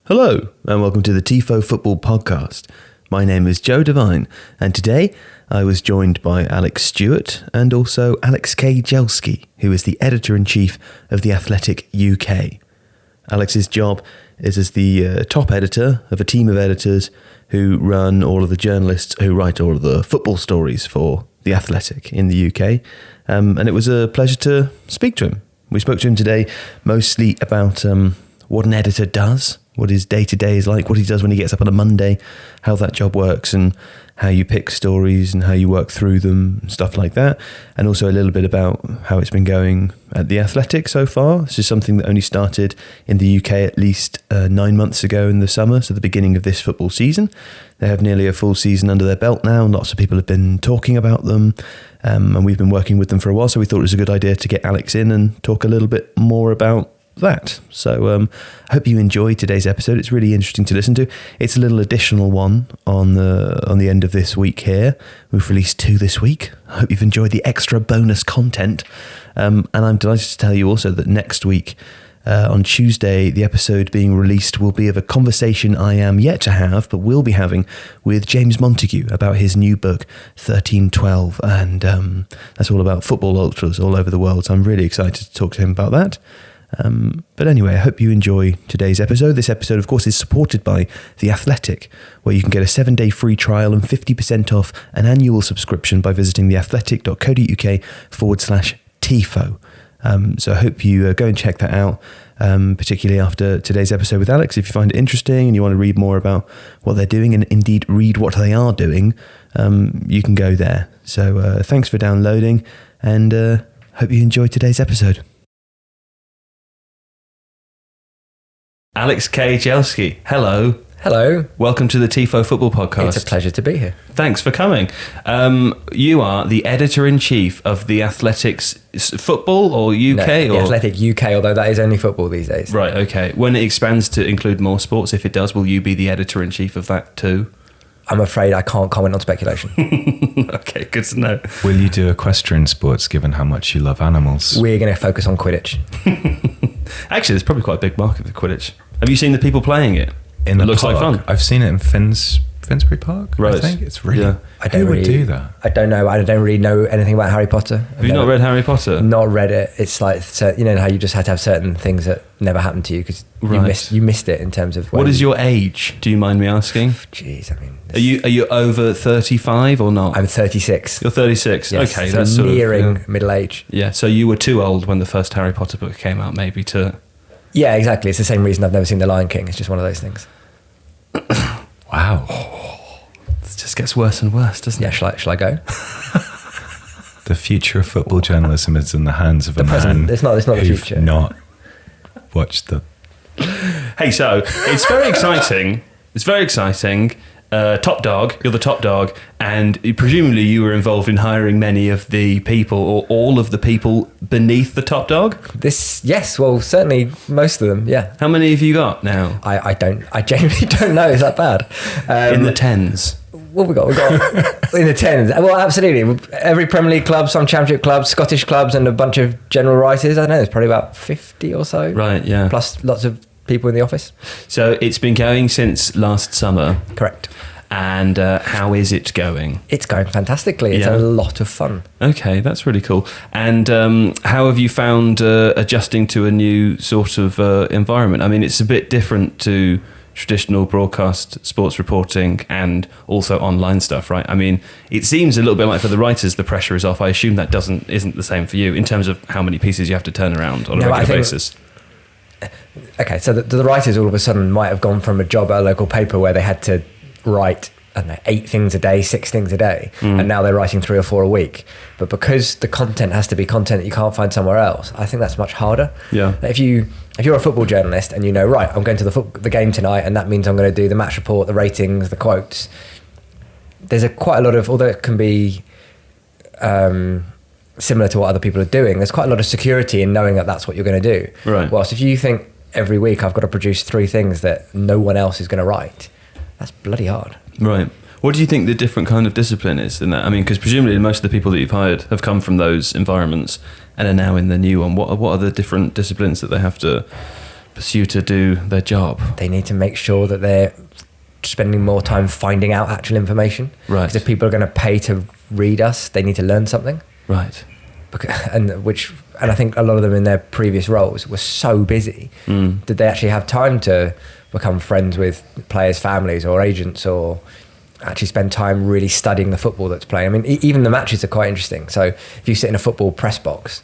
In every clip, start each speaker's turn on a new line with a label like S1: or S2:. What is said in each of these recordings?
S1: Hello, and welcome to the Tifo Football Podcast. My name is Joe Devine, and today I was joined by Alex Stewart and also Alex Kay Jelski, who is the Editor-in-Chief of The Athletic UK. Alex's job is as the top editor of a team of editors who run all of the journalists who write all of the football stories for The Athletic in the UK, and it was a pleasure to speak to him. We spoke to him today mostly about what an editor does, what his day-to-day is like, what he does when he gets up on a Monday, how that job works and how you pick stories and how you work through them, stuff like that. And also a little bit about how it's been going at The Athletic so far. This is something that only started in the UK at least 9 months ago in the summer, so the beginning of this football season. They have nearly a full season under their belt now, and lots of people have been talking about them. And we've been working with them for a while, so we thought it was a good idea to get Alex in and talk a little bit more about that. So I hope you enjoyed today's episode. It's really interesting to listen to. It's a little additional one on the end of this week here. We've released 2 this week. I hope you've enjoyed the extra bonus content. And I'm delighted to tell you also that next week, on Tuesday, the episode being released will be of a conversation I am yet to have, but will be having with James Montague about his new book, 1312. And that's all about football ultras all over the world. So I'm really excited to talk to him about that. But anyway, I hope you enjoy today's episode. This episode, of course, is supported by The Athletic, where you can get a 7-day free trial and 50% off an annual subscription by visiting theathletic.co.uk/Tifo. So I hope you go and check that out, particularly after today's episode with Alex. If you find it interesting and you want to read more about what they're doing and indeed read what they are doing, you can go there. So thanks for downloading and hope you enjoyed today's episode. Alex Kay Jelski, hello.
S2: Hello.
S1: Welcome to the Tifo Football Podcast.
S2: It's a pleasure to be here.
S1: Thanks for coming. You are the Editor-in-Chief of The Athletic's football or UK?
S2: The Athletic UK, although that is only football these days.
S1: Right, okay. When it expands to include more sports, if it does, will you be the Editor-in-Chief of that too?
S2: I'm afraid I can't comment on speculation.
S1: Okay, good to know.
S3: Will you do equestrian sports, given how much you love animals?
S2: We're going to focus on Quidditch.
S1: Actually, there's probably quite a big market for Quidditch. Have you seen the people playing it?
S3: It
S1: looks like fun.
S3: I've seen it in Finsbury Park,
S1: right.
S3: I think. It's really...
S1: Yeah.
S3: Who would do that?
S2: I don't know. I don't really know anything about Harry Potter.
S1: Have you not read Harry Potter?
S2: Not read it. It's like, you know how you just had to have certain things that never happened to you because you missed it in terms of...
S1: What is your age? Do you mind me asking?
S2: Jeez, I mean...
S1: Are you over 35 or not?
S2: I'm 36.
S1: You're 36?
S2: Yes,
S1: okay.
S2: So
S1: that's
S2: nearing middle age.
S1: Yeah, so you were too old when the first Harry Potter book came out, maybe, to...
S2: Yeah, exactly. It's the same reason I've never seen The Lion King. It's just one of those things.
S3: Wow.
S1: It just gets worse and worse, doesn't it?
S2: Yeah, shall I go?
S3: The future of football journalism is in the hands of a man
S2: It's not the
S3: who've
S2: future.
S3: not watched the...
S1: Hey, so it's very exciting. It's very exciting. Top dog, you're the top dog, and presumably you were involved in hiring many of the people or all of the people beneath the top dog?
S2: Yes, well, certainly most of them, yeah.
S1: How many have you got now?
S2: I genuinely don't know. Is that bad?
S1: In the tens?
S2: What we got? We got in the tens. Well, absolutely. Every Premier League club, some Championship clubs, Scottish clubs, and a bunch of general writers. I don't know. It's probably about 50 or so.
S1: Right, yeah.
S2: Plus lots of people in the office.
S1: So it's been going since last summer.
S2: Correct.
S1: And how is it going?
S2: It's going fantastically. It's a lot of fun.
S1: Okay, that's really cool. And how have you found adjusting to a new sort of environment? I mean, it's a bit different to traditional broadcast sports reporting and also online stuff, right? I mean, it seems a little bit like for the writers, the pressure is off. I assume that isn't the same for you in terms of how many pieces you have to turn around on a regular basis.
S2: Okay, so the writers all of a sudden might have gone from a job at a local paper where they had to write, I don't know, 8 things a day, 6 things a day, and now they're writing 3 or 4 a week. But because the content has to be content that you can't find somewhere else, I think that's much harder.
S1: Yeah.
S2: If you're a football journalist and you know, right, I'm going to the game tonight, and that means I'm going to do the match report, the ratings, the quotes. There's quite a lot of, although it can be similar to what other people are doing, there's quite a lot of security in knowing that that's what you're going to do.
S1: Right.
S2: Whilst if you think every week I've got to produce 3 things that no one else is going to write, that's bloody hard.
S1: Right. What do you think the different kind of discipline is in that? I mean, because presumably most of the people that you've hired have come from those environments and are now in the new one. What are the different disciplines that they have to pursue to do their job.
S2: They need to make sure that they're spending more time finding out actual information.
S1: Right.
S2: Because if people are going to pay to read us, they need to learn something.
S1: Right.
S2: And I think a lot of them in their previous roles were so busy. Did they actually have time to become friends with players' families or agents, or actually spend time really studying the football that's playing? I mean, even the matches are quite interesting. So if you sit in a football press box,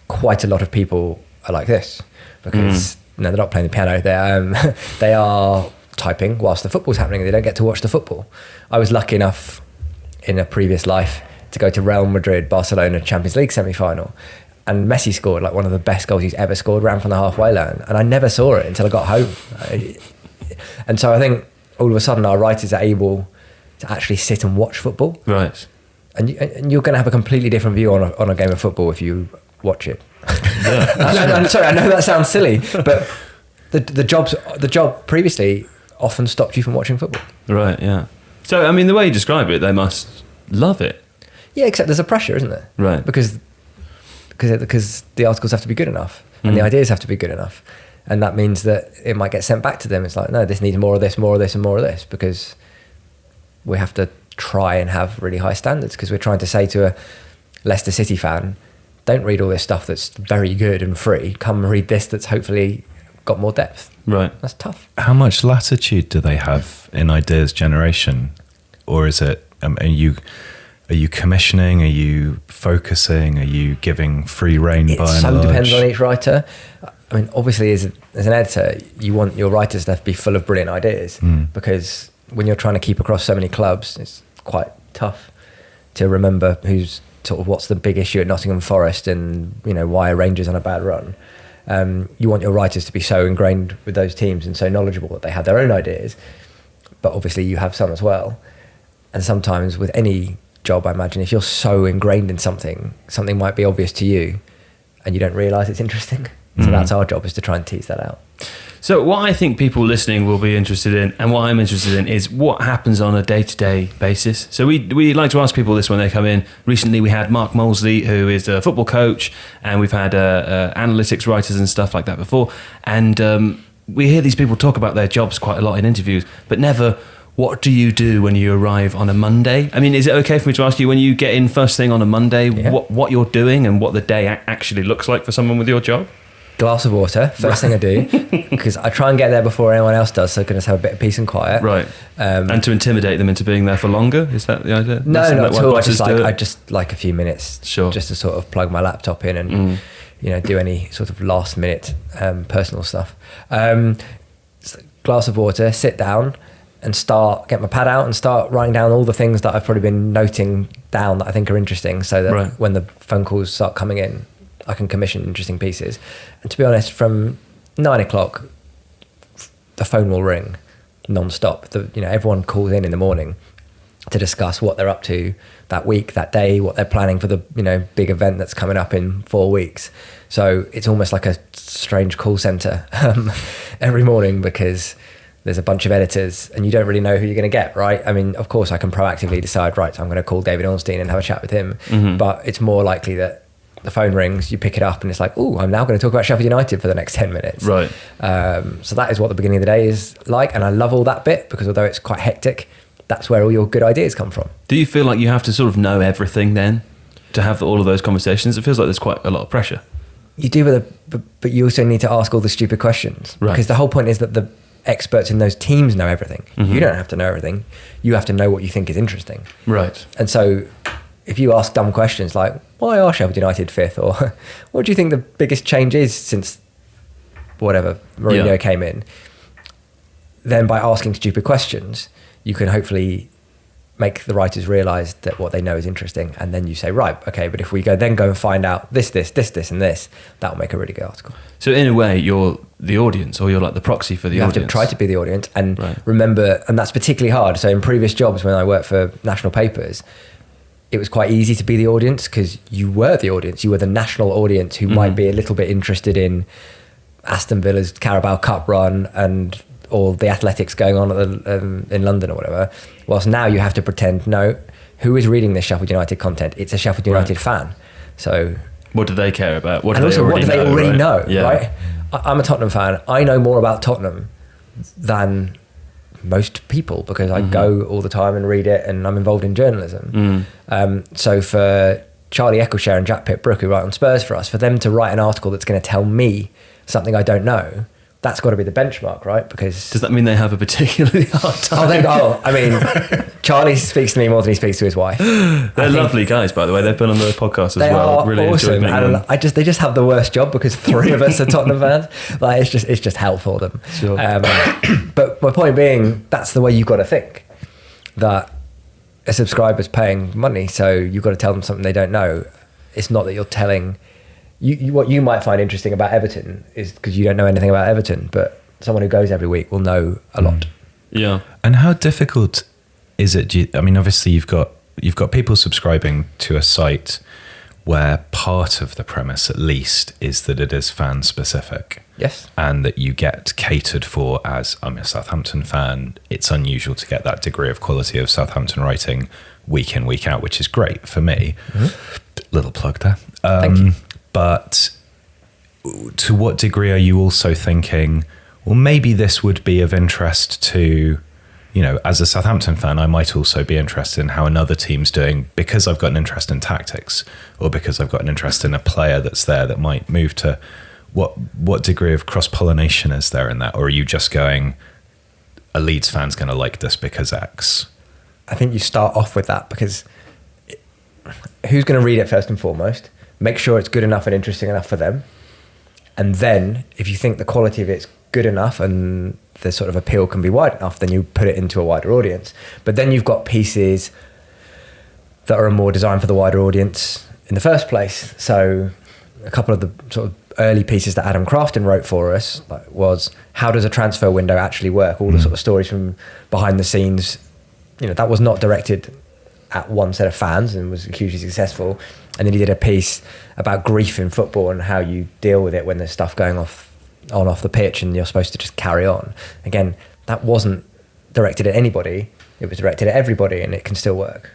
S2: quite a lot of people are like this, because they're not playing the piano. They are typing whilst the football's happening. They don't get to watch the football. I was lucky enough in a previous life to go to Real Madrid, Barcelona Champions League semi-final, and Messi scored like one of the best goals he's ever scored, ran from the halfway line, and I never saw it until I got home. And so I think all of a sudden our writers are able to actually sit and watch football.
S1: Right.
S2: And you're going to have a completely different view on a game of football if you watch it. Yeah. I'm sorry, I know that sounds silly, but the job previously often stopped you from watching football.
S1: Right, yeah. So, I mean, the way you describe it, they must love it.
S2: Yeah, except there's a pressure, isn't there?
S1: Right.
S2: Because the articles have to be good enough and the ideas have to be good enough. And that means that it might get sent back to them. It's like, no, this needs more of this, more of this, and more of this, because we have to try and have really high standards, because we're trying to say to a Leicester City fan, don't read all this stuff that's very good and free. Come read this that's hopefully got more depth.
S1: Right.
S2: That's tough.
S3: How much latitude do they have in ideas generation? Or is it, are you commissioning? Are you focusing? Are you giving free rein by and large? It so
S2: depends on each writer. I mean, obviously, as an editor, you want your writers to be full of brilliant ideas, because when you're trying to keep across so many clubs, it's quite tough to remember what's the big issue at Nottingham Forest, and why are Rangers on a bad run. You want your writers to be so ingrained with those teams and so knowledgeable that they have their own ideas, but obviously you have some as well. And sometimes with any job, I imagine, if you're so ingrained in something might be obvious to you and you don't realise it's interesting. So that's our job, is to try and tease that out.
S1: So what I think people listening will be interested in, and what I'm interested in, is what happens on a day-to-day basis. So we like to ask people this when they come in. Recently we had Mark Molesley, who is a football coach, and we've had analytics writers and stuff like that before. And we hear these people talk about their jobs quite a lot in interviews, but never, what do you do when you arrive on a Monday? I mean, is it okay for me to ask you, when you get in first thing on a Monday, what you're doing and what the day actually looks like for someone with your job?
S2: Glass of water, first thing I do, because I try and get there before anyone else does, so I can just have a bit of peace and quiet.
S1: Right. And to intimidate them into being there for longer? Is that the idea?
S2: No, not at all. I just like a few minutes,
S1: sure,
S2: just to sort of plug my laptop in and do any sort of last minute personal stuff. Glass of water, sit down and get my pad out and start writing down all the things that I've probably been noting down that I think are interesting, so that when the phone calls start coming in, I can commission interesting pieces. And to be honest, from 9 o'clock, the phone will ring non-stop. Everyone calls in the morning to discuss what they're up to that week, that day, what they're planning for the big event that's coming up in 4 weeks. So it's almost like a strange call center every morning, because there's a bunch of editors and you don't really know who you're going to get, right? I mean, of course, I can proactively decide, right, so I'm going to call David Ornstein and have a chat with him. But it's more likely that the phone rings, you pick it up, and it's like, oh, I'm now going to talk about Sheffield United for the next 10 minutes.
S1: Right.
S2: So that is what the beginning of the day is like. And I love all that bit, because although it's quite hectic, that's where all your good ideas come from.
S1: Do you feel like you have to sort of know everything then to have all of those conversations? It feels like there's quite a lot of pressure.
S2: You do, but you also need to ask all the stupid questions. Right. Because the whole point is that the experts in those teams know everything. You don't have to know everything. You have to know what you think is interesting.
S1: Right.
S2: And so if you ask dumb questions like, why are Sheffield United fifth? Or what do you think the biggest change is since whatever Mourinho came in? Then by asking stupid questions, you can hopefully make the writers realise that what they know is interesting. And then you say, right, okay, but if we go and find out this, and this, that'll make a really good article.
S1: So in a way, you're the audience, or you're like the proxy for the audience.
S2: You have to try to be the audience and remember, and that's particularly hard. So in previous jobs, when I worked for national papers, it was quite easy to be the audience, because you were the audience. You were the national audience who might be a little bit interested in Aston Villa's Carabao Cup run and or the athletics going on at in London or whatever. Whilst now you have to pretend, no, who is reading this Sheffield United content? It's a Sheffield United fan. So
S1: what do they care about? What do
S2: they already know?
S1: Yeah.
S2: Right? I'm a Tottenham fan. I know more about Tottenham than most people because I go all the time and read it, and I'm involved in journalism. So for Charlie Eccleshare and Jack Pitt-Brooke, who write on Spurs for us, for them to write an article that's going to tell me something I don't know, that's got to be the benchmark, right? Because
S1: does that mean they have a particularly hard time?
S2: I mean, Charlie speaks to me more than he speaks to his wife.
S1: They're lovely guys, by the way. They've been on the podcast as well.
S2: They are awesome, and they just have the worst job because 3 of us are Tottenham fans. Like it's just hell for them.
S1: Sure.
S2: But my point being, that's the way you've got to think. That a subscriber's paying money, so you've got to tell them something they don't know. It's not that you're telling. What you might find interesting about Everton is because you don't know anything about Everton, but someone who goes every week will know a lot.
S1: Yeah.
S3: And how difficult is it? I mean, obviously you've got people subscribing to a site where part of the premise, at least, is that it is fan specific.
S2: Yes.
S3: And that you get catered for as, I'm a Southampton fan. It's unusual to get that degree of quality of Southampton writing week in, week out, which is great for me. Little plug there.
S2: Thank you.
S3: But to what degree are you also thinking, well, maybe this would be of interest to, as a Southampton fan, I might also be interested in how another team's doing because I've got an interest in tactics or because I've got an interest in a player that's there that might move to what degree of cross-pollination is there in that? Or are you just going, a Leeds fan's going to like this because X?
S2: I think you start off with that because who's going to read it first and foremost? Make sure it's good enough and interesting enough for them. And then if you think the quality of it's good enough and the sort of appeal can be wide enough, then you put it into a wider audience. But then you've got pieces that are more designed for the wider audience in the first place. So a couple of the sort of early pieces that Adam Crafton wrote for us was, how does a transfer window actually work? All the sort of stories from behind the scenes, that was not directed at one set of fans and was hugely successful. And then he did a piece about grief in football and how you deal with it when there's stuff going off the pitch and you're supposed to just carry on. Again, that wasn't directed at anybody. It was directed at everybody, and it can still work.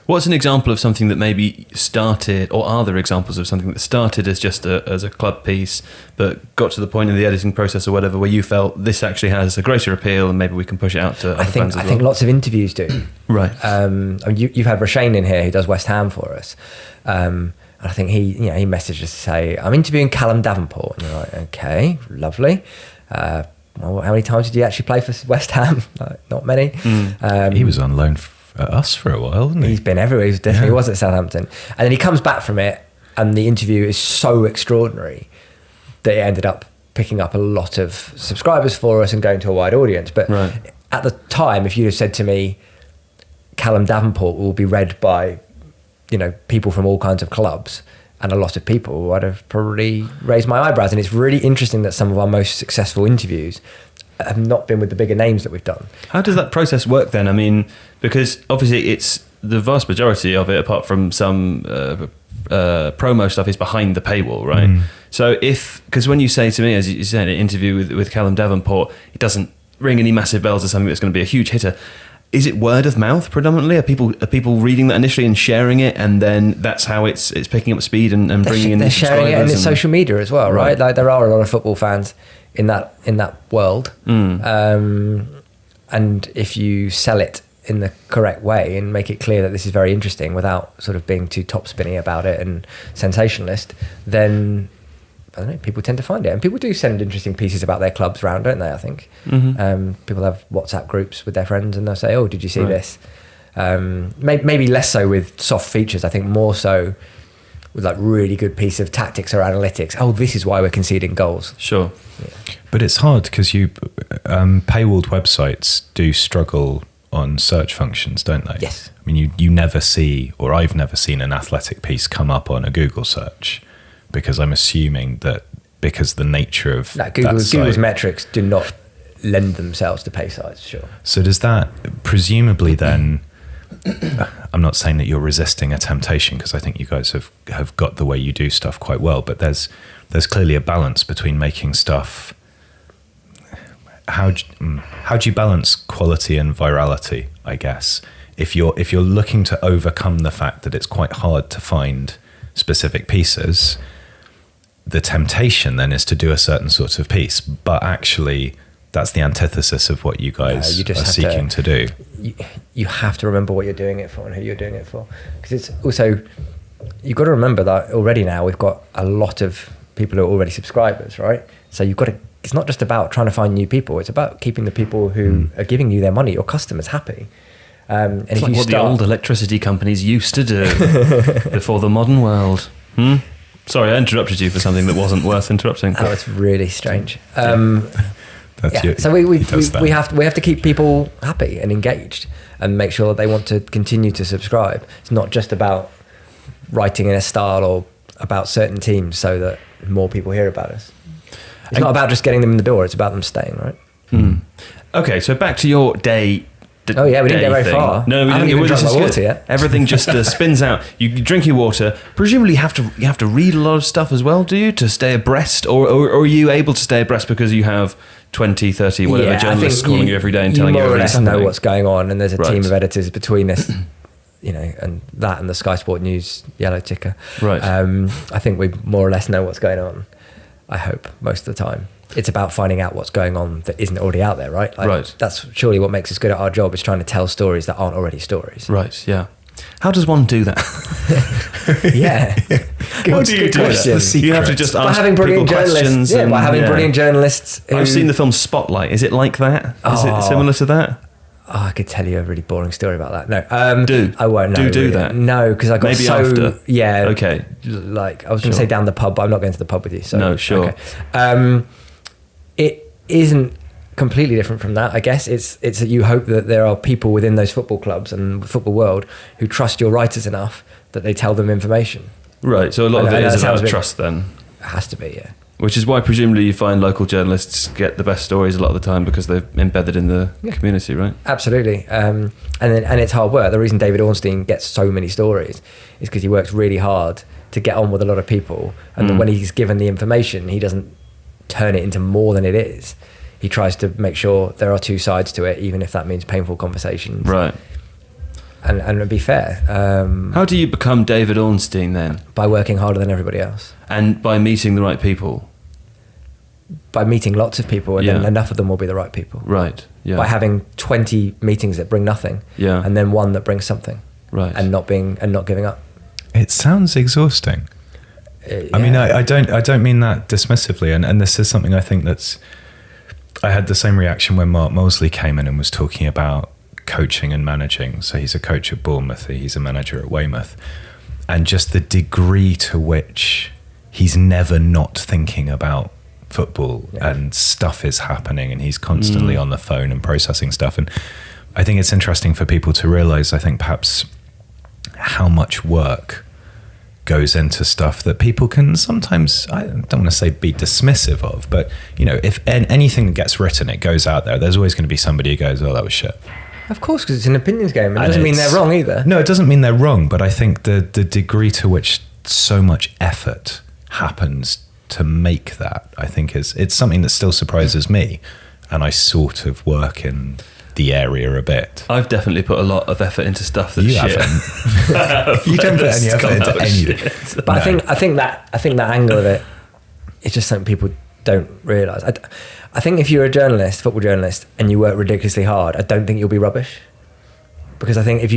S1: What's an example of something that maybe started, or are there examples of something that started as just as a club piece, but got to the point in the editing process or whatever where you felt this actually has a greater appeal and maybe we can push it out to other fans as well?
S2: I think lots of interviews do.
S1: Right.
S2: You've had Rashane in here who does West Ham for us. And I think he messaged us to say, I'm interviewing Callum Davenport. And you're like, okay, lovely. Well, how many times did you actually play for West Ham? Not many.
S3: He was on loan at us for a while, wasn't he?
S2: He's been everywhere. He definitely was at Southampton. And then he comes back from it, and the interview is so extraordinary that it ended up picking up a lot of subscribers for us and going to a wide audience. But at the time, if you'd have said to me, Callum Davenport will be read by, people from all kinds of clubs and a lot of people, I'd have probably raised my eyebrows. And it's really interesting that some of our most successful interviews have not been with the bigger names that we've done.
S1: How does that process work then? I mean, because obviously it's the vast majority of it, apart from some promo stuff, is behind the paywall, right? So because when you say to me, as you said, an interview with Callum Davenport, it doesn't ring any massive bells as something that's going to be a huge hitter. Is it word of mouth predominantly? Are people reading that initially and sharing it, and then that's how it's picking up speed and bringing in
S2: they're
S1: subscribers?
S2: Sharing it in social media as well, right? Like there are a lot of football fans in that world, and if you sell it in the correct way and make it clear that this is very interesting without sort of being too top spinny about it and sensationalist, then I don't know, people tend to find it. And people do send interesting pieces about their clubs around, don't they, I think? People have WhatsApp groups with their friends and they'll say, oh, did you see this? Maybe less so with soft features. I think more so with like really good piece of tactics or analytics. Oh, this is why we're conceding goals.
S1: Sure.
S2: Yeah.
S3: But it's hard because paywalled websites do struggle on search functions, don't they?
S2: Yes.
S3: I mean, you never see, or I've never seen an athletic piece come up on a Google search, because I'm assuming that because the nature of
S2: Google's metrics do not lend themselves to pay sites, sure.
S3: So does that presumably then, I'm not saying that you're resisting a temptation, because I think you guys have got the way you do stuff quite well, but there's clearly a balance between making stuff. How do you balance quality and virality, I guess, if you're looking to overcome the fact that it's quite hard to find specific pieces? the temptation then is to do a certain sort of piece, but actually that's the antithesis of what you guys
S2: you just
S3: are
S2: have
S3: seeking to do.
S2: You have to remember what you're doing it for and who you're doing it for, because it's also, you've got to remember that already now we've got a lot of people who are already subscribers, right? So you've got to, it's not just about trying to find new people, it's about keeping the people who are giving you their money, your customers, happy. And
S1: it's like what the old electricity companies used to do before the modern world. Sorry, I interrupted you for something that wasn't worth interrupting.
S2: Oh, it's really strange. So we have to keep people happy and engaged and make sure that they want to continue to subscribe. It's not just about writing in a style or about certain teams so that more people hear about us. It's not about just getting them in the door, it's about them staying, right?
S1: Okay, so back to your day.
S2: Oh yeah, we didn't get very far.
S1: No, we
S2: haven't
S1: didn't.
S2: even drunk my water yet.
S1: Everything just spins out. You drink your water. Presumably, you have to read a lot of stuff as well, do you, to stay abreast, or are you able to stay abreast because you have 20, 30, whatever journalists calling you every day and telling you
S2: more or less
S1: something?
S2: Know what's going on, and there's a team of editors between us, and that and the Sky Sport News yellow ticker.
S1: Right.
S2: I think we more or less know what's going on. I hope most of the time. It's about finding out what's going on that isn't already out there, right?
S1: Right.
S2: That's surely what makes us good at our job, is trying to tell stories that aren't already stories.
S1: Right, yeah. How does one do that?
S2: Yeah.
S1: How do you do it? You have to just ask people questions.
S2: Yeah, by having brilliant journalists.
S1: I've seen the film Spotlight. Is it like that? Is it similar to that?
S2: Oh, I could tell you a really boring story about that. No,
S1: I
S2: won't. No,
S1: do that.
S2: No, because I got
S1: maybe after.
S2: Yeah.
S1: Okay.
S2: Like I was going to say down the pub, but I'm not going to the pub with you. So
S1: no, sure.
S2: Okay. It isn't completely different from that. I guess it's that you hope that there are people within those football clubs and the football world who trust your writers enough that they tell them information.
S1: Right. So a lot of it is about trust then.
S2: It has to be, yeah.
S1: Which is why presumably you find local journalists get the best stories a lot of the time because they're embedded in the community, right?
S2: Absolutely. And it's hard work. The reason David Ornstein gets so many stories is because he works really hard to get on with a lot of people. And then when he's given the information, he doesn't turn it into more than it is. He tries to make sure there are two sides to it, even if that means painful conversations.
S1: Right.
S2: And be fair.
S1: How do you become David Ornstein then?
S2: By working harder than everybody else.
S1: And by meeting the right people?
S2: By meeting lots of people, and then enough of them will be the right people.
S1: Right, yeah.
S2: By having 20 meetings that bring nothing, and then one that brings something.
S1: Right.
S2: And not giving up.
S3: It sounds exhausting. I mean, I don't mean that dismissively, and this is something I think I had the same reaction when Mark Molesley came in and was talking about coaching and managing. So he's a coach at Bournemouth, he's a manager at Weymouth, and just the degree to which he's never not thinking about football and stuff is happening, and he's constantly on the phone and processing stuff. And I think it's interesting for people to realize, I think perhaps, how much work goes into stuff that people can sometimes, I don't want to say be dismissive of, but if anything that gets written, it goes out there, there's always going to be somebody who goes, oh, that was shit.
S2: Of course, because it's an opinions game, and it doesn't mean they're wrong either.
S3: No, it doesn't mean they're wrong, but I think the degree to which so much effort happens to make that, I think it's something that still surprises me, and I sort of work in the area a bit.
S1: I've definitely put a lot of effort into stuff that's
S3: you
S1: shit.
S3: Haven't. You don't put any effort into anything.
S2: But no. I think that angle of it is just something people don't realise. I think if you're a journalist, football journalist, and you work ridiculously hard, I don't think you'll be rubbish. Because I think if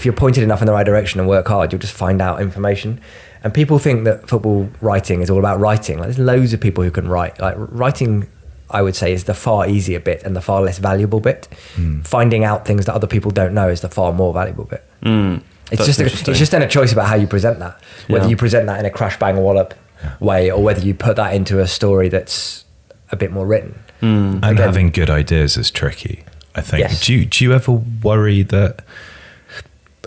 S2: you're pointed enough in the right direction and work hard, you'll just find out information. And people think that football writing is all about writing. Like, there's loads of people who can write. Like, writing, I would say, is the far easier bit and the far less valuable bit. Finding out things that other people don't know is the far more valuable bit. It's just then a choice about how you present that. Whether you present that in a crash bang wallop way, or whether you put that into a story that's a bit more written.
S3: And again, having good ideas is tricky, I think.
S2: Yes.
S3: Do you ever worry that,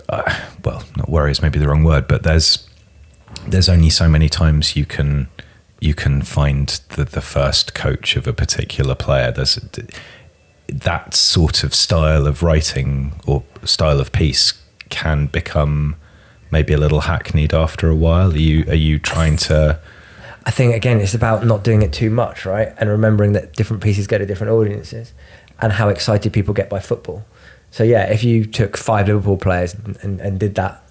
S3: well, not worry is maybe the wrong word, but there's only so many times you can find the first coach of a particular player. There's that sort of style of writing or style of piece can become maybe a little hackneyed after a while. Are you trying to?
S2: I think, again, it's about not doing it too much, right? And remembering that different pieces go to different audiences, and how excited people get by football. So yeah, if you took 5 Liverpool players and did that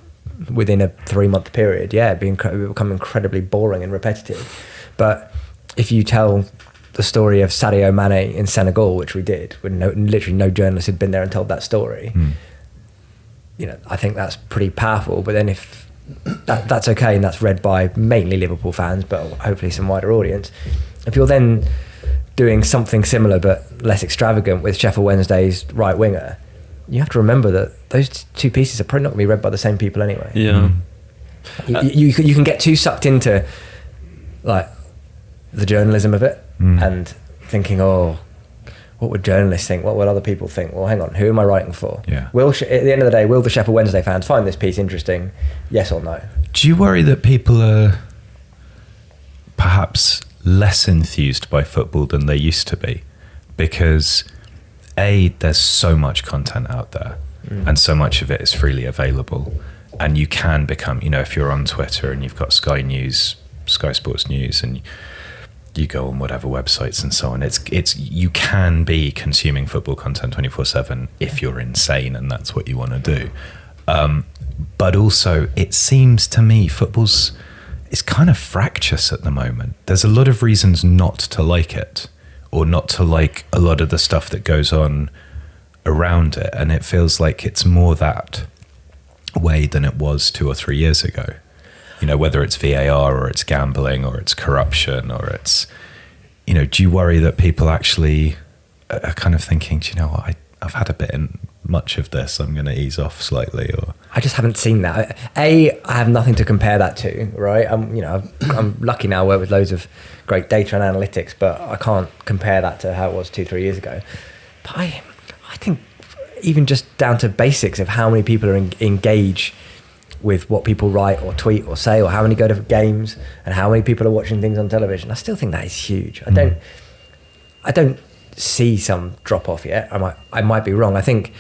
S2: within a 3-month period, it'd become incredibly boring and repetitive. But if you tell the story of Sadio Mane in Senegal, which we did, when literally no journalist had been there and told that story, you know, I think that's pretty powerful. But then if that's okay, and that's read by mainly Liverpool fans, but hopefully some wider audience, if you're then doing something similar but less extravagant with Sheffield Wednesday's right winger, you have to remember that those two pieces are probably not going to be read by the same people anyway.
S1: Yeah.
S2: You can get too sucked into like the journalism of it and thinking, oh, what would journalists think? What would other people think? Well, hang on, who am I writing for?
S3: Yeah.
S2: At the end of the day, will the Sheffield Wednesday fans find this piece interesting? Yes or no?
S3: Do you worry that people are perhaps less enthused by football than they used to be? Because there's so much content out there and so much of it is freely available, and you can become, you know, if you're on Twitter and you've got Sky News, Sky Sports News, and you go on whatever websites and so on, it's you can be consuming football content 24/7 if you're insane and that's what you want to do. But also it seems to me it's kind of fractious at the moment. There's a lot of reasons not to like it, or not to like a lot of the stuff that goes on around it, and it feels like it's more that way than it was 2 or 3 years ago. You know, whether it's VAR or it's gambling or it's corruption or it's, you know, do you worry that people actually are kind of thinking, do you know what, I've had a bit much of this, I'm going to ease off slightly? Or
S2: I just haven't seen that. I have nothing to compare that to, right? I'm lucky now, I work with loads of great data and analytics, but I can't compare that to how it was 2-3 years ago. But I think even just down to basics of how many people are engage with what people write or tweet or say, or how many go to games and how many people are watching things on television, I still think that is huge. I don't see some drop off yet. I might be wrong. I think,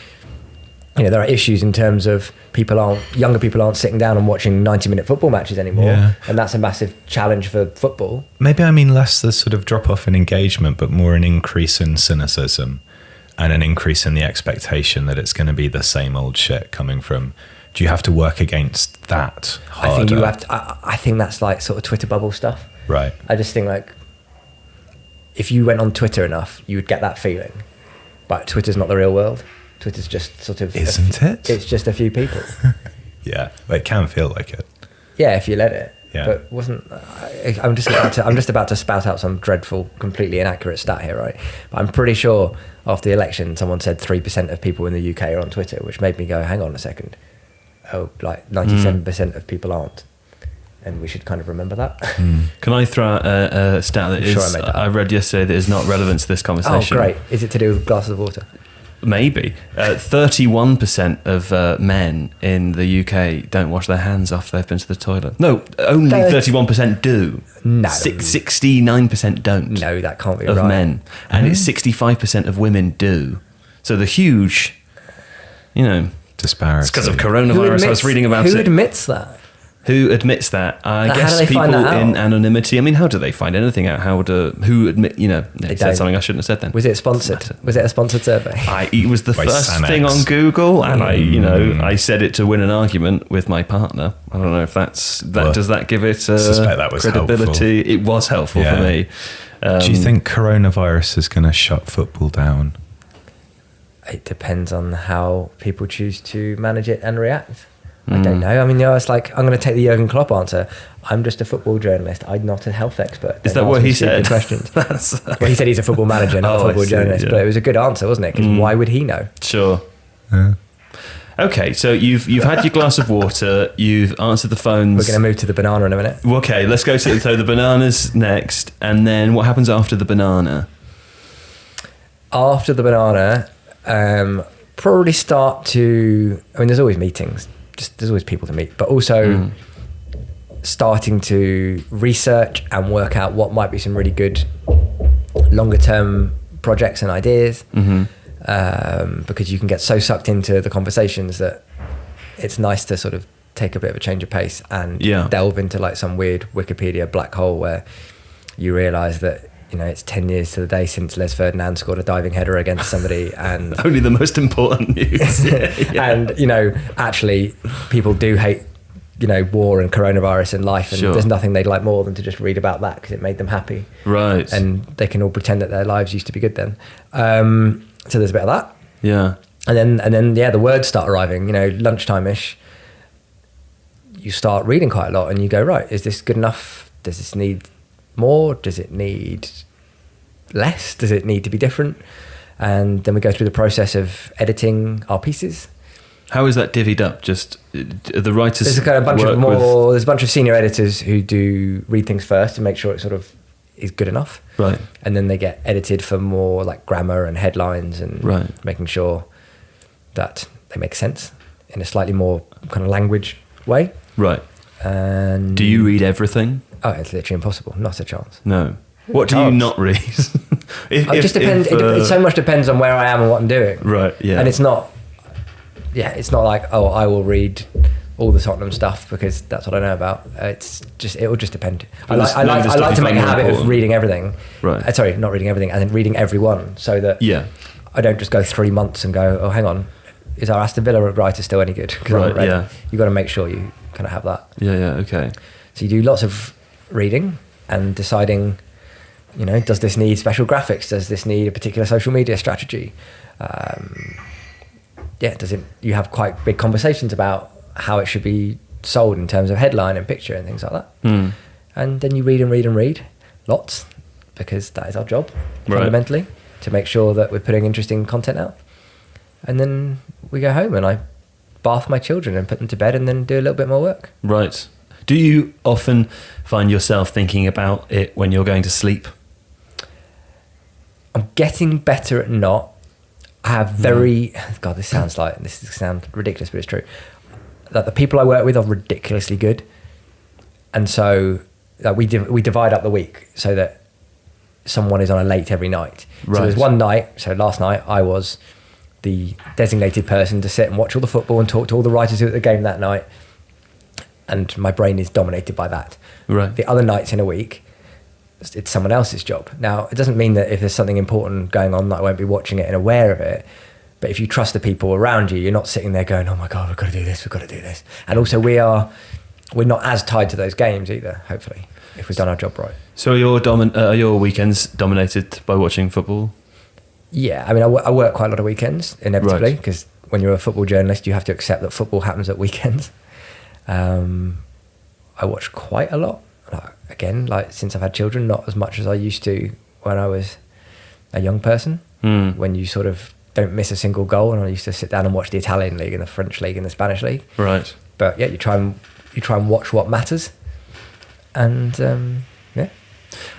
S2: you know, there are issues in terms of younger people aren't sitting down and watching 90-minute football matches anymore, and that's a massive challenge for football. Maybe
S3: I mean less the sort of drop off in engagement, but more an increase in cynicism and an increase in the expectation that it's going to be the same old shit coming from. Do you have to work against that harder?
S2: I think you have to. I think that's like sort of Twitter bubble stuff.
S3: Right.
S2: I just think like if you went on Twitter enough, you would get that feeling. But Twitter's not the real world. Twitter's just sort of...
S3: Isn't it?
S2: It's just a few people.
S3: Yeah, it can feel like it.
S2: Yeah, if you let it.
S3: Yeah.
S2: But I'm just about to spout out some dreadful, completely inaccurate stat here, right? But I'm pretty sure after the election, someone said 3% of people in the UK are on Twitter, which made me go, hang on a second. Oh, like 97% of people aren't. And we should kind of remember that.
S1: Can I throw out a stat that I read yesterday that is not relevant to this conversation?
S2: Oh, great. Is it to do with glasses of water?
S1: Maybe. 31% of men in the UK don't wash their hands after they've been to the toilet. No, only 31% do.
S2: No.
S1: 69% don't.
S2: No, that can't be
S1: of
S2: right.
S1: Of men. And it's 65% of women do. So the huge, you know...
S3: disparity.
S1: It's because of coronavirus. I was reading about it.
S2: Who admits that?
S1: Who admits that? I
S2: How
S1: guess
S2: do they
S1: people
S2: find that out?
S1: in anonymity. I mean, how do they find anything out? Who admit? You know, they said something I shouldn't have said then.
S2: Was it sponsored? Was it a sponsored survey?
S1: It was the first thing on Google, and I said it to win an argument with my partner. I don't know if does that give it
S3: suspect that was
S1: credibility?
S3: Helpful.
S1: It was helpful for me.
S3: Do you think coronavirus is going to shut football down?
S2: It depends on how people choose to manage it and react. I don't know. I mean, it's like, I'm going to take the Jurgen Klopp answer. I'm just a football journalist. I'm not a health expert.
S1: Is that what he said?
S2: Questions. Well, he said he's a football manager, not a football journalist. Yeah. But it was a good answer, wasn't it? Because why would he know?
S1: Sure. Yeah. Okay, so you've had your glass of water. You've answered the phones.
S2: We're going to move to the banana in a minute.
S1: Okay, let's go to the banana's next. And then what happens after the banana?
S2: After the banana, probably start to... I mean, there's always meetings. There's always people to meet, but also starting to research and work out what might be some really good longer term projects and ideas, because you can get so sucked into the conversations that it's nice to sort of take a bit of a change of pace and delve into like some weird Wikipedia black hole where you realise that, you know, it's 10 years to the day since Les Ferdinand scored a diving header against somebody, and
S1: only the most important news.
S2: And, you know, actually people do hate war and coronavirus and life, and
S1: Sure.
S2: there's nothing they'd like more than to just read about that because it made them happy.
S1: Right.
S2: And they can all pretend that their lives used to be good then. So there's a bit of that.
S1: Yeah.
S2: And then the words start arriving, lunchtime-ish. You start reading quite a lot and you go, right, is this good enough? Does this need more? Does it need less? Does it need to be different? And then we go through the process of editing our pieces.
S1: How is that divvied up? Just the writers.
S2: There's a kind of bunch
S1: work
S2: of more. There's a bunch of senior editors who do read things first to make sure it sort of is good enough.
S1: Right.
S2: And then they get edited for more like grammar and headlines and making sure that they make sense in a slightly more kind of language way.
S1: Right.
S2: And
S1: do you read everything?
S2: Oh, it's literally impossible. Not a chance.
S1: No. What do you not read?
S2: It just depends. It so much depends on where I am and what I'm doing.
S1: Right. Yeah.
S2: And it's not like, oh, I will read all the Tottenham stuff because that's what I know about. It will just depend. I like to make a habit of reading everything.
S1: Right.
S2: Sorry, not reading everything, and then reading everyone, so that I don't just go 3 months and go, oh, hang on, is our Aston Villa writer still any good?
S1: Right. Yeah.
S2: You got to make sure you kind of have that.
S1: Yeah. Yeah. Okay.
S2: So you do lots of reading and deciding, does this need special graphics? Does this need a particular social media strategy? You have quite big conversations about how it should be sold in terms of headline and picture and things like that. Mm. And then you read and read and read lots, because that is our job fundamentally, to make sure that we're putting interesting content out. And then we go home and I bath my children and put them to bed and then do a little bit more work.
S1: Right. Do you often find yourself thinking about it when you're going to sleep?
S2: I'm getting better at not. I have God, this sounds ridiculous, but it's true. That the people I work with are ridiculously good. And so we divide up the week so that someone is on a late every night.
S1: Right.
S2: So there's one night, so last night I was the designated person to sit and watch all the football and talk to all the writers who were at the game that night. And my brain is dominated by that.
S1: Right.
S2: The other nights in a week, it's someone else's job. Now, it doesn't mean that if there's something important going on that I won't be watching it and aware of it. But if you trust the people around you, you're not sitting there going, oh my God, we've got to do this. And also we're not as tied to those games either, hopefully, if we've done our job right.
S1: So are your weekends dominated by watching football?
S2: Yeah, I mean, I work quite a lot of weekends, inevitably, because when you're a football journalist, you have to accept that football happens at weekends. I watch quite a lot. Again, since I've had children, not as much as I used to when I was a young person, when you sort of don't miss a single goal. And I used to sit down and watch the Italian league and the French league and the Spanish league.
S1: Right.
S2: But yeah, you try and watch what matters. And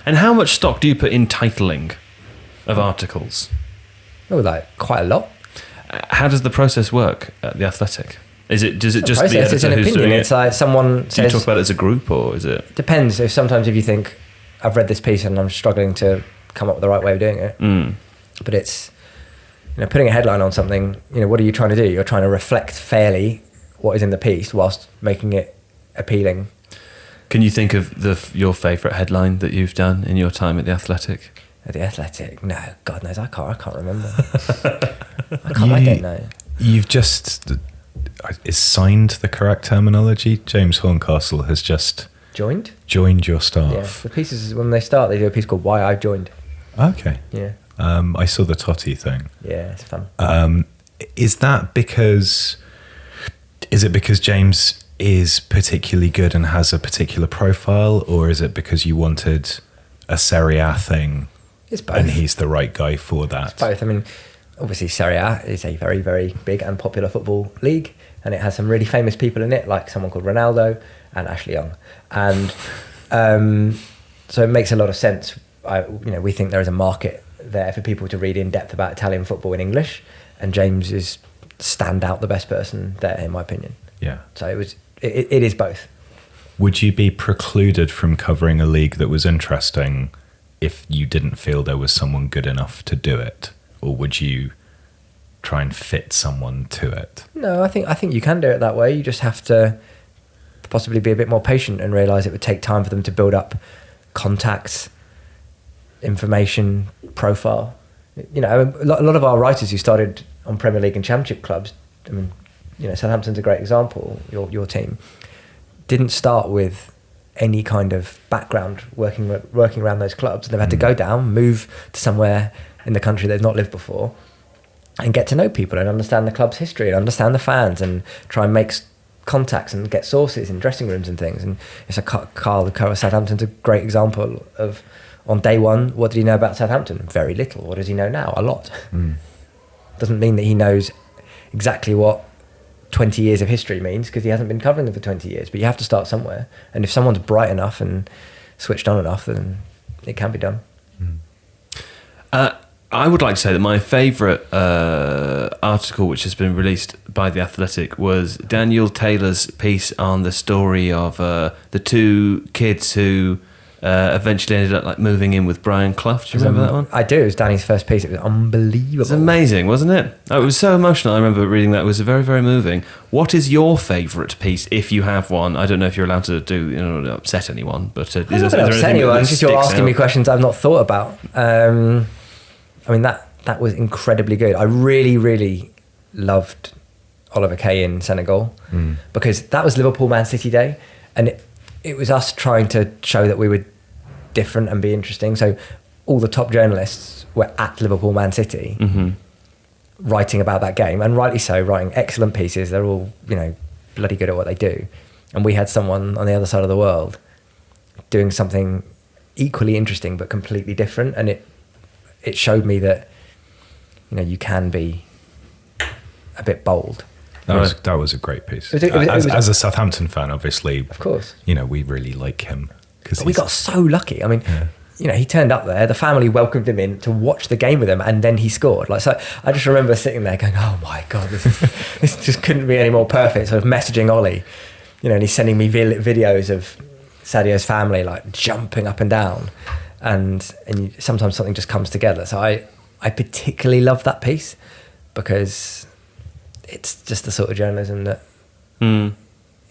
S1: And how much stock do you put in titling of articles?
S2: Oh, quite a lot.
S1: How does the process work at The Athletic? Does it just
S2: process,
S1: the editor
S2: it's an
S1: who's
S2: opinion.
S1: doing
S2: It's
S1: it?
S2: like someone says...
S1: Do you talk about it as a group, or is it...
S2: Depends. Sometimes if you think, I've read this piece and I'm struggling to come up with the right way of doing it. But it's, putting a headline on something, what are you trying to do? You're trying to reflect fairly what is in the piece whilst making it appealing.
S1: Can you think of your favourite headline that you've done in your time at The Athletic?
S2: At The Athletic? No, God knows, I can't remember. I don't know.
S3: You've just... Is signed the correct terminology? James Horncastle has just...
S2: Joined
S3: your staff.
S2: Yeah, the pieces, when they start, they do a piece called Why I've Joined.
S3: Okay.
S2: Yeah.
S3: I saw the Totti thing.
S2: Yeah, it's fun.
S3: Is it because James is particularly good and has a particular profile, or is it because you wanted a Serie A thing?
S2: It's both.
S3: And he's the right guy for that?
S2: It's both. I mean, obviously Serie A is a very, very big and popular football league, and it has some really famous people in it, like someone called Ronaldo and Ashley Young. And so it makes a lot of sense. We think there is a market there for people to read in depth about Italian football in English, and James is stand out the best person there, in my opinion.
S3: Yeah.
S2: So it is both.
S3: Would you be precluded from covering a league that was interesting if you didn't feel there was someone good enough to do it? Or would you try and fit someone to it? No,
S2: I think you can do it that way. You just have to possibly be a bit more patient and realise it would take time for them to build up contacts, information, profile. A lot of our writers who started on Premier League and Championship clubs, Southampton's a great example, your team. didn't start with any kind of background working around those clubs. They've had to go down, move to somewhere in the country they've not lived before, and get to know people and understand the club's history and understand the fans and try and make contacts and get sources in dressing rooms and things. And it's Carl, the coach of Southampton's a great example of, on day one, what did he know about Southampton? Very little. What does he know now? A lot. Doesn't mean that he knows exactly what 20 years of history means, because he hasn't been covering them for 20 years, but you have to start somewhere. And if someone's bright enough and switched on enough, then it can be done.
S1: I would like to say that my favourite article which has been released by The Athletic was Daniel Taylor's piece on the story of the two kids who eventually ended up like moving in with Brian Clough. Do you remember that one?
S2: I do. It was Danny's first piece. It was unbelievable.
S1: It was amazing, wasn't it? Oh, it was so emotional. I remember reading that. It was very, very moving. What is your favourite piece, if you have one? I don't know if you're allowed to do, upset anyone, but
S2: I'm not going to upset anyone. Just you're asking me questions I've not thought about. I mean, that was incredibly good. I really, really loved Oliver Kay in Senegal, because that was Liverpool Man City Day, and it was us trying to show that we were different and be interesting. So all the top journalists were at Liverpool Man City writing about that game, and rightly so, writing excellent pieces. They're all, bloody good at what they do. And we had someone on the other side of the world doing something equally interesting but completely different, and it showed me that you can be a bit bold.
S3: That was a great piece.
S2: It was
S3: as a Southampton fan, obviously,
S2: of course,
S3: we really like him, because
S2: we got so lucky. I mean, he turned up there. The family welcomed him in to watch the game with him, and then he scored. So I just remember sitting there going, "Oh my god, this just couldn't be any more perfect." Sort of messaging Ollie, and he's sending me videos of Sadio's family like jumping up and down, and sometimes something just comes together. So I particularly love that piece, because it's just the sort of journalism that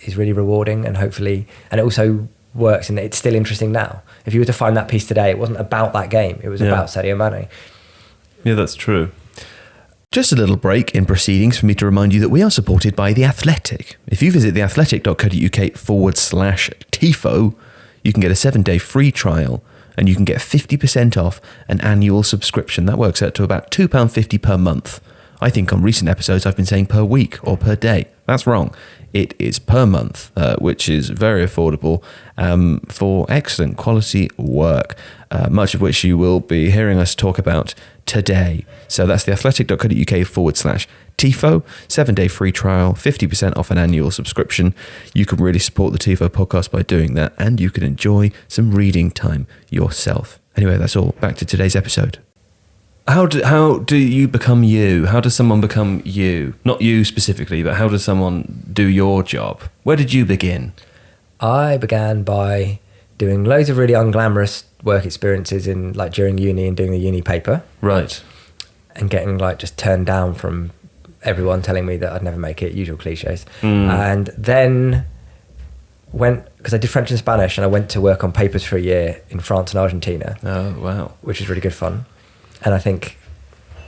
S2: is really rewarding, and hopefully, and it also works, and it's still interesting now. If you were to find that piece today, it wasn't about that game, it was about Sadio Mane.
S1: Yeah, that's true. Just a little break in proceedings for me to remind you that we are supported by The Athletic. If you visit theathletic.co.uk/Tifo, you can get a 7-day free trial, and you can get 50% off an annual subscription. That works out to about £2.50 per month. I think on recent episodes I've been saying per week or per day. That's wrong. It is per month, which is very affordable for excellent quality work, much of which you will be hearing us talk about today. So that's theathletic.co.uk/Tifo, 7-day free trial, 50% off an annual subscription. You can really support the Tifo podcast by doing that, and you can enjoy some reading time yourself. Anyway, that's all. Back to today's episode. How do you become you? How does someone become you? Not you specifically, but how does someone do your job? Where did you begin?
S2: I began by doing loads of really unglamorous work experiences during uni and doing the uni paper.
S1: Right.
S2: And getting just turned down from everyone, telling me that I'd never make it, usual cliches. And then because I did French and Spanish, and I went to work on papers for a year in France and Argentina.
S1: Oh, wow.
S2: Which was really good fun. And I think,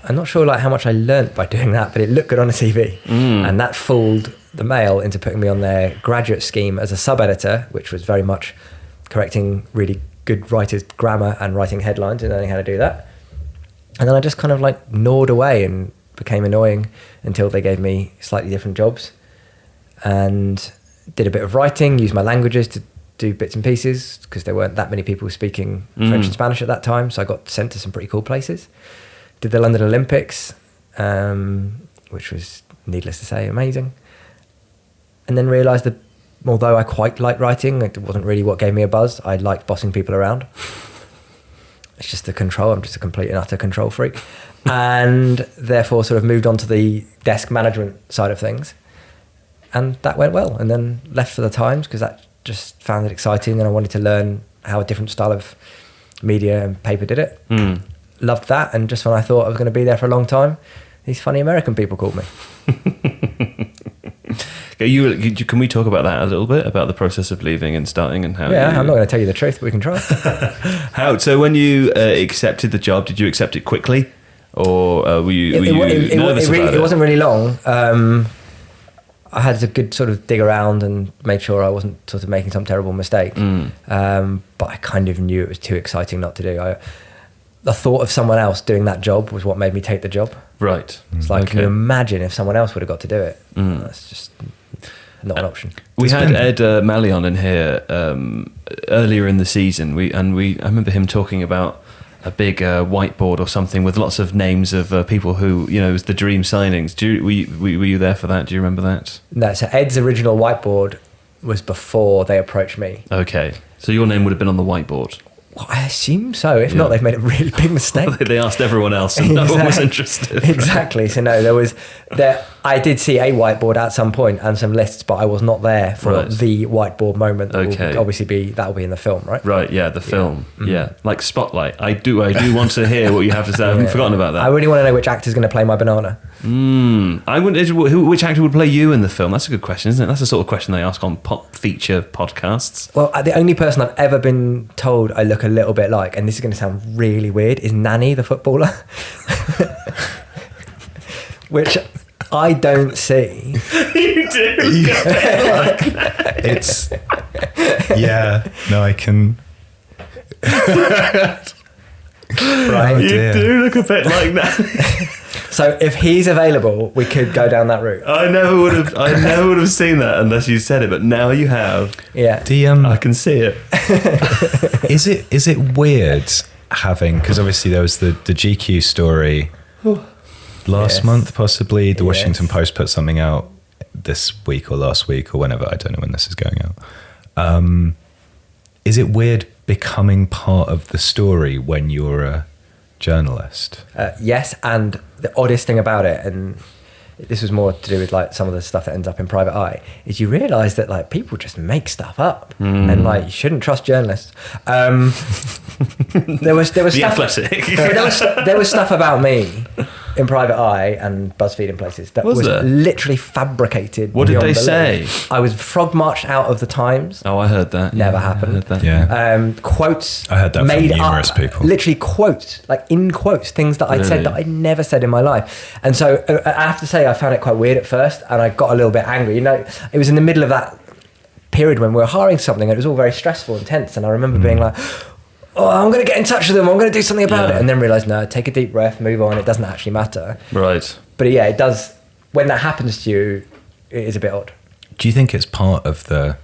S2: I'm not sure how much I learnt by doing that, but it looked good on a CV. And that fooled the Mail into putting me on their graduate scheme as a sub-editor, which was very much correcting really good writers' grammar and writing headlines and learning how to do that. And then I just kind of gnawed away and became annoying until they gave me slightly different jobs, and did a bit of writing, used my languages to do bits and pieces, because there weren't that many people speaking French and Spanish at that time, so I got sent to some pretty cool places. Did the London Olympics, which was, needless to say, amazing. And then realised that although I quite liked writing, it wasn't really what gave me a buzz. I liked bossing people around. It's just the control. I'm just a complete and utter control freak. And therefore sort of moved on to the desk management side of things. And that went well. And then left for the Times, because that just found it exciting, and I wanted to learn how a different style of media and paper did it. Loved that, and just when I thought I was going to be there for a long time, these funny American people called me.
S1: Can we talk about that a little bit, about the process of leaving and starting, and how?
S2: Yeah, I'm not going to tell you the truth, but we can try.
S1: So when you accepted the job, did you accept it quickly, or were you nervous about it?
S2: It wasn't really long. I had to good sort of dig around and make sure I wasn't sort of making some terrible mistake. But I kind of knew it was too exciting not to do. The thought of someone else doing that job was what made me take the job.
S1: Right.
S2: It's like, can you imagine if someone else would have got to do it? That's just not an option.
S1: We had Ed Mallion in here earlier in the season. I remember him talking about a big whiteboard or something with lots of names of people who, it was the dream signings. Were you there for that? Do you remember that?
S2: No, so Ed's original whiteboard was before they approached me.
S1: Okay. So your name would have been on the whiteboard?
S2: Well, I assume so. If not, they've made a really big mistake.
S1: They asked everyone else and no one was interested.
S2: Exactly. So no, I did see a whiteboard at some point and some lists, but I was not there for the whiteboard moment. That will obviously that'll be in the film, right?
S1: Right. Yeah, the film. Yeah, like Spotlight. I do want to hear what you have to say. I haven't forgotten about that.
S2: I really want to know which actor's going to play my banana.
S1: Which actor would play you in the film? That's a good question, isn't it? That's the sort of question they ask on pop feature podcasts.
S2: Well, the only person I've ever been told I look a little bit like, and this is going to sound really weird, is Nanny the footballer. Which I don't see.
S1: You do.
S3: It's no, I can.
S2: Right,
S1: you do look a bit like that.
S2: So if he's available, we could go down that route.
S1: I never would have seen that unless you said it, but now you have.
S2: Yeah.
S1: I can see it.
S3: Is it weird having, because obviously there was the GQ story last month, possibly the Washington Post put something out this week or last week or whenever, I don't know when this is going out. Is it weird becoming part of the story when you're a journalist?
S2: Yes, and the oddest thing about it, and this was more to do with like some of the stuff that ends up in Private Eye, is you realise that like people just make stuff up, and like you shouldn't trust journalists. There was
S1: The
S2: stuff,
S1: Athletic.
S2: there was stuff about me in Private Eye and BuzzFeed and places that was literally fabricated.
S1: What did they say?
S2: I was frog marched out of the Times.
S1: Oh, I heard that.
S2: Never happened.
S1: I heard that.
S3: Yeah.
S2: Quotes
S3: I heard that
S2: made
S3: from numerous
S2: up,
S3: people.
S2: literally quotes, like in quotes, things that I'd said that I'd never said in my life. And so I have to say I found it quite weird at first, and I got a little bit angry. It was in the middle of that period when we were hiring something, and it was all very stressful and tense, and I remember being like, oh, I'm going to get in touch with them, I'm going to do something about it, and then realise, no, take a deep breath, move on, it doesn't actually matter.
S1: Right.
S2: But yeah, it does, when that happens to you, it is a bit odd.
S3: Do you think it's part of the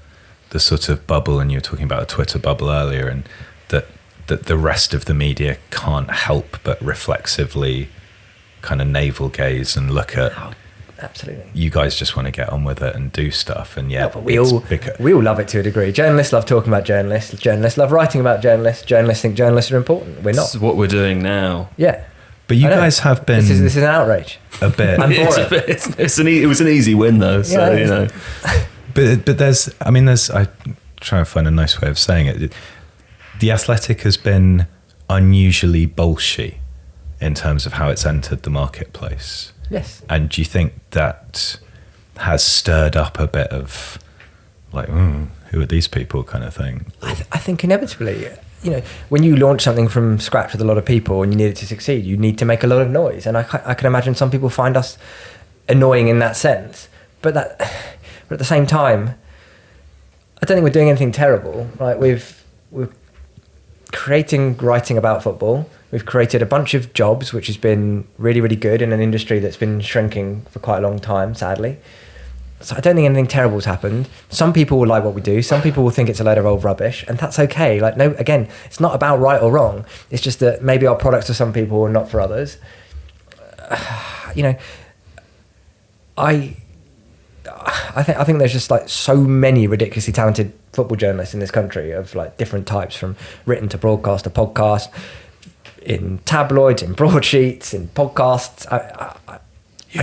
S3: sort of bubble, and you were talking about a Twitter bubble earlier, and that the rest of the media can't help but reflexively kind of navel gaze and look at,
S2: absolutely,
S3: you guys just want to get on with it and do stuff, and
S2: but we all love it to a degree. Journalists love talking about journalists. Journalists love writing about journalists. Journalists think journalists are important. We're not.
S1: This is what we're doing now.
S2: Yeah.
S3: But you guys have been.
S2: This is an outrage.
S3: A bit.
S2: I'm for
S1: it was an easy win though, so
S2: yeah,
S3: But there's. I try and find a nice way of saying it. The Athletic has been unusually bolshy in terms of how it's entered the marketplace.
S2: Yes.
S3: And do you think that has stirred up a bit of like, who are these people kind of thing?
S2: I think inevitably, when you launch something from scratch with a lot of people and you need it to succeed, you need to make a lot of noise. And I can imagine some people find us annoying in that sense. But at the same time, I don't think we're doing anything terrible. Like we're writing about football. We've created a bunch of jobs, which has been really, really good in an industry that's been shrinking for quite a long time, sadly. So I don't think anything terrible has happened. Some people will like what we do. Some people will think it's a load of old rubbish, and that's okay. Like, no, again, it's not about right or wrong. It's just that maybe our products are some people and not for others. I think there's just like so many ridiculously talented football journalists in this country of like different types, from written to broadcast to podcast, in tabloids, in broadsheets, in podcasts. I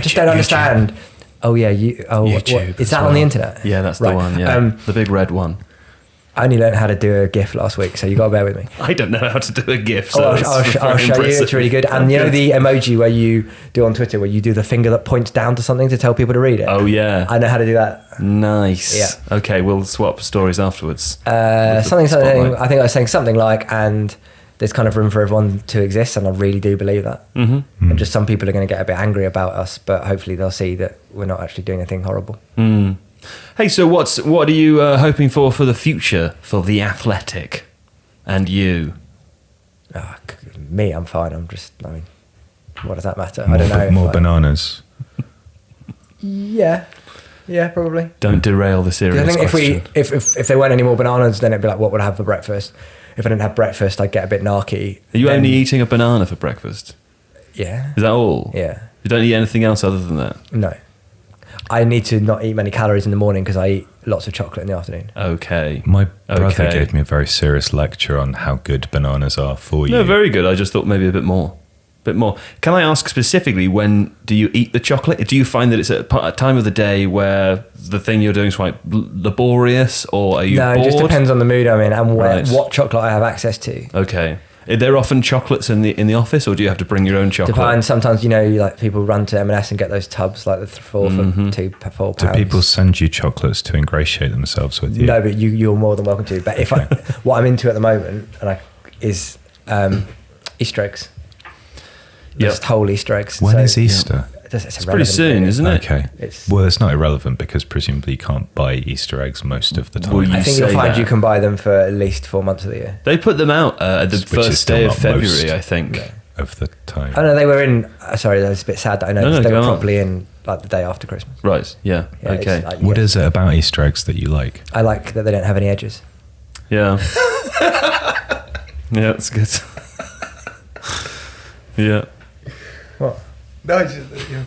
S2: just don't understand.
S3: YouTube.
S2: Oh yeah,
S3: YouTube
S2: what, is that on the internet?
S1: Yeah, that's the one. Yeah, the big red one.
S2: I only learned how to do a GIF last week, so you got to bear with me.
S1: I don't know how to do a GIF. So
S2: I'll show you. It's really good. And the emoji where you do on Twitter, where you do the finger that points down to something to tell people to read it.
S1: Oh yeah,
S2: I know how to do that.
S1: Nice.
S2: Yeah.
S1: Okay, we'll swap stories afterwards.
S2: Something. I think I was saying something like, and there's kind of room for everyone to exist, and I really do believe that.
S1: Mm-hmm.
S2: And just some people are going to get a bit angry about us, but hopefully they'll see that we're not actually doing anything horrible.
S1: Mm. Hey, so what are you hoping for the future for The Athletic and you?
S2: Me, I'm fine. I mean, what does that matter? I don't know.
S3: More bananas.
S2: Yeah, probably.
S1: Don't derail the serious
S2: I think
S1: question.
S2: if there weren't any more bananas, then it'd be like, what would I have for breakfast? If I didn't have breakfast, I'd get a bit narky.
S1: Are you
S2: Then-
S1: only eating a banana for breakfast?
S2: Yeah.
S1: Is that all?
S2: Yeah.
S1: You don't eat anything else other than that?
S2: No. I need to not eat many calories in the morning because I eat lots of chocolate in the afternoon.
S1: Okay.
S3: My brother
S1: Okay.
S3: gave me a very serious lecture on how good bananas are for you.
S1: No, very good. I just thought maybe a bit more. Can I ask specifically, when do you eat the chocolate? Do you find that it's at a time of the day where the thing you're doing is quite laborious, or are you
S2: No,
S1: bored?
S2: it just depends on the mood I'm in and
S1: Right.
S2: what chocolate I have access to.
S1: Okay. Are there often chocolates in the office, or do you have to bring your own chocolate?
S2: Devine, sometimes, like people run to M&S and get those tubs, like the 4 for £4.
S3: Do people send you chocolates to ingratiate themselves with you?
S2: No, but you're more than welcome to. But if what I'm into at the moment is Easter eggs. Just whole Easter eggs.
S3: When is Easter?
S2: It's
S1: pretty soon, isn't it?
S3: Okay. Well, it's not irrelevant because presumably you can't buy Easter eggs most of the time.
S1: Well,
S2: I think you'll
S1: say
S2: find
S1: that.
S2: you can buy them for at least 4 months of the year.
S1: They put them out at the
S3: Which is
S1: first
S3: still
S1: day of
S3: not
S1: February,
S3: most.
S1: I think.
S2: Yeah.
S3: Of the time.
S2: Oh no, they were in. Sorry, that's a bit sad that I noticed.
S1: No,
S2: They
S1: go
S2: were
S1: on.
S2: probably in like the day after Christmas.
S1: Right. Yeah.
S2: Yeah, it's
S1: Okay.
S2: like,
S3: What
S2: yeah.
S3: is it about Easter eggs that you like?
S2: I like that they don't have any edges.
S1: Yeah. Yeah, that's good. Yeah.
S2: What?
S3: No, yeah.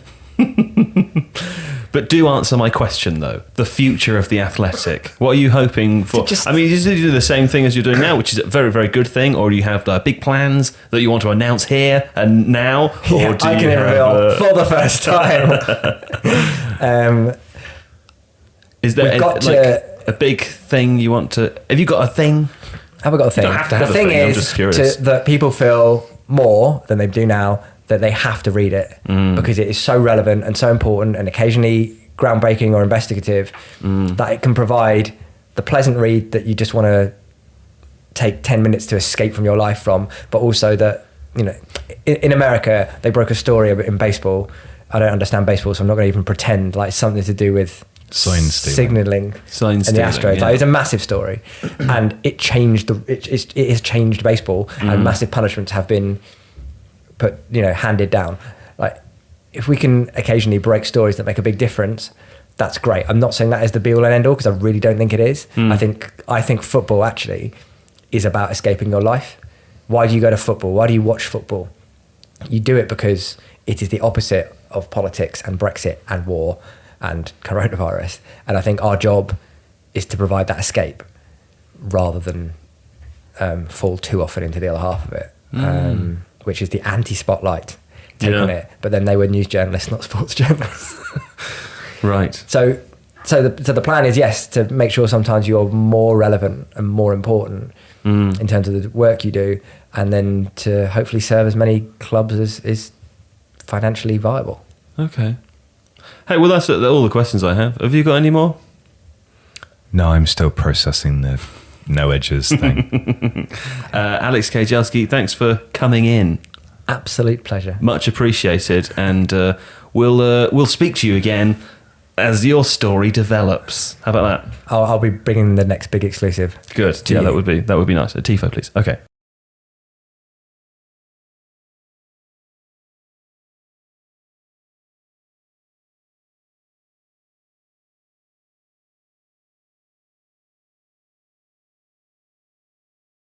S1: But do answer my question, though. The future of The Athletic. What are you hoping for? I mean, you do the same thing as you're doing now, which is a very, very good thing, or do you have big plans that you want to announce here and now? Or do
S2: I
S1: you
S2: can
S1: have,
S2: reveal for the first time.
S1: is there
S2: we've got
S1: a big thing you want to... Have you got a thing?
S2: Have I got a thing?
S1: don't have to have
S2: the
S1: a
S2: thing
S1: thing, I'm
S2: is
S1: just curious.
S2: that people feel more than they do now that they have to read it because it is so relevant and so important and occasionally groundbreaking or investigative that it can provide the pleasant read that you just want to take 10 minutes to escape from your life from, but also that, in America, they broke a story in baseball. I don't understand baseball, so I'm not going to even pretend like something to do with
S3: Sign stealing.
S2: signaling
S1: Sign
S2: and the
S1: stealing,
S2: Astros.
S1: yeah.
S2: Like, it's a massive story, and it changed it has changed baseball, and massive punishments have been handed down. Like, if we can occasionally break stories that make a big difference, that's great. I'm not saying that is the be all and end all because I really don't think it is. I think football actually is about escaping your life. Why do you go to football? Why do you watch football? You do it because it is the opposite of politics and Brexit and war and coronavirus. And I think our job is to provide that escape rather than fall too often into the other half of it, which is the anti-spotlight take on it. But then they were news journalists, not sports journalists.
S1: Right.
S2: So the plan is, yes, to make sure sometimes you're more relevant and more important in terms of the work you do, and then to hopefully serve as many clubs as is financially viable.
S1: Okay. Hey, well, that's all the questions I have. Have you got any more?
S3: No, I'm still processing the no edges thing.
S1: Alex Kay Jelski, thanks for coming in.
S2: Absolute pleasure.
S1: Much appreciated, and we'll speak to you again as your story develops. How about that?
S2: I'll be bringing the next big exclusive.
S1: Good.
S2: to
S1: Yeah,
S2: you.
S1: that would be nice. A Tifo, please. Okay.